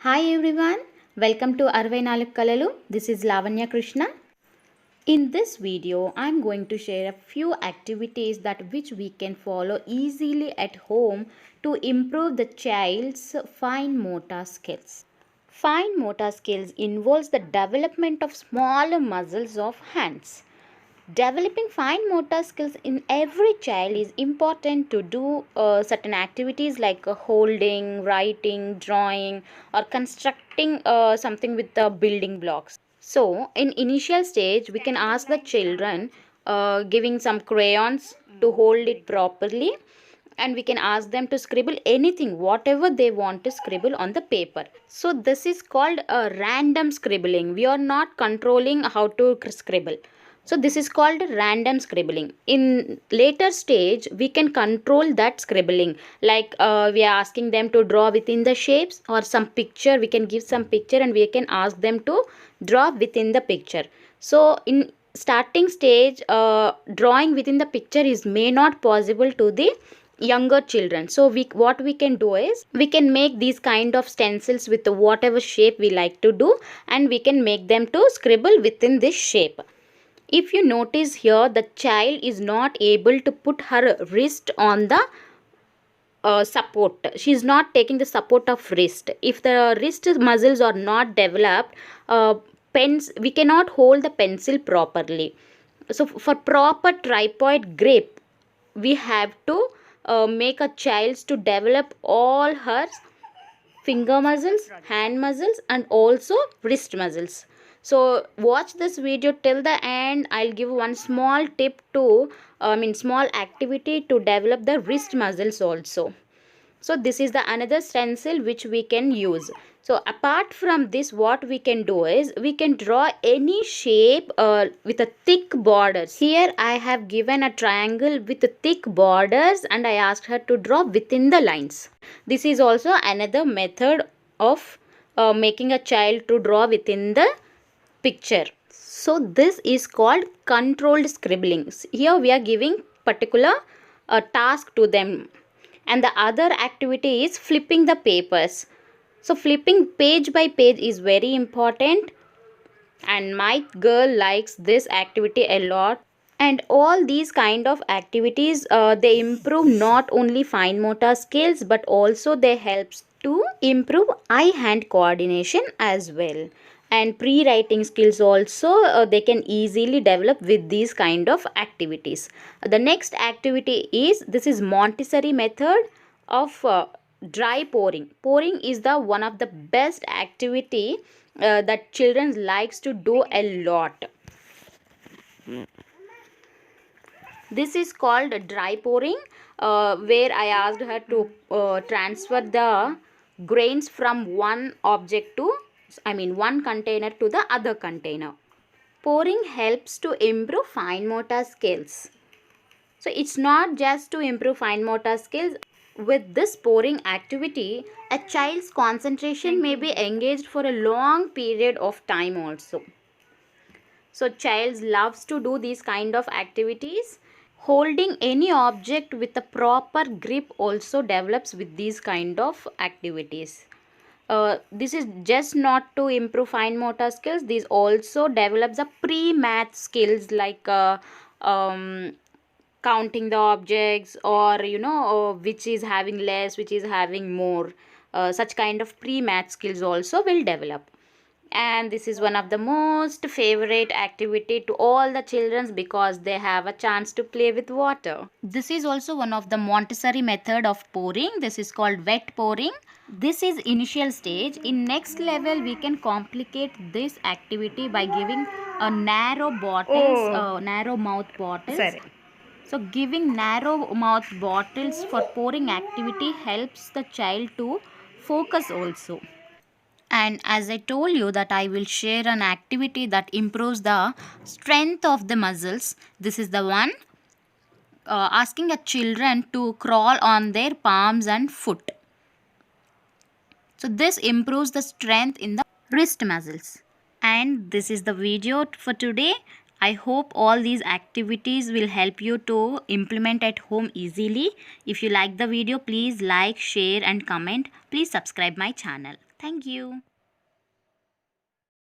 Hi everyone, welcome to Arvai Nalu Kalalu. This is Lavanya Krishna. In this video, I am going to share a few activities that which we can follow easily at home to improve the child's fine motor skills. Fine motor skills involves the development of smaller muscles of hands. Developing fine motor skills in every child is important to do certain activities like holding, writing, drawing, or constructing something with the building blocks. So, in initial stage, we can ask the children giving some crayons to hold it properly, and we can ask them to scribble anything whatever they want to scribble on the paper. So this is called a random scribbling. We are not controlling how to scribble. So this is called random scribbling. In later stage we can control that scribbling, like we are asking them to draw within the shapes or some picture. We can give some picture and we can ask them to draw within the picture. So in starting stage, drawing within the picture is may not possible to the younger children. So what we can do is we can make these kind of stencils with whatever shape we like to do, and we can make them to scribble within this shape. If you notice here, the child is not able to put her wrist on the support. She is not taking the support of wrist. If the wrist muscles are not developed, pens we cannot hold the pencil properly. So for proper tripod grip, we have to make a child to develop all her finger muscles, hand muscles, and also wrist muscles. So watch this video till the end. I'll give one small tip to small activity to develop the wrist muscles also. So this is the another stencil which we can use. So apart from this, what we can do is we can draw any shape with a thick borders. Here I have given a triangle with thick borders and I asked her to draw within the lines. This is also another method of making a child to draw within the picture. So this is called controlled scribbling. Here we are giving particular task to them. And the other activity is flipping the papers. So flipping page by page is very important, and my girl likes this activity a lot. And all these kind of activities, they improve not only fine motor skills but also they helps to improve eye hand coordination as well. And pre-writing skills also, they can easily develop with these kind of activities. The next activity is, this is Montessori method of dry pouring. Pouring is the one of the best activity that children likes to do a lot. This is called dry pouring, where I asked her to transfer the grains from one object to, one container to the other container. Pouring helps to improve fine motor skills. So it's not just to improve fine motor skills. With this pouring activity, a child's concentration may be engaged for a long period of time also. So child loves to do these kind of activities. Holding any object with a proper grip also develops with these kind of activities. This is just not to improve fine motor skills. This also develops the pre-math skills like counting the objects, or which is having less, which is having more. Such kind of pre-math skills also will develop. And this is one of the most favorite activity to all the children because they have a chance to play with water. This is also one of the Montessori method of pouring. This is called wet pouring. This is initial stage. In next level we can complicate this activity by giving a narrow bottles, narrow mouth bottles. Sorry. So giving narrow mouth bottles for pouring activity helps the child to focus also. And as I told you that I will share an activity that improves the strength of the muscles. This is the one, asking a children to crawl on their palms and foot. So this improves the strength in the wrist muscles. And this is the video for today. I hope all these activities will help you to implement at home easily. If you like the video, please like, share and comment. Please subscribe my channel. Thank you.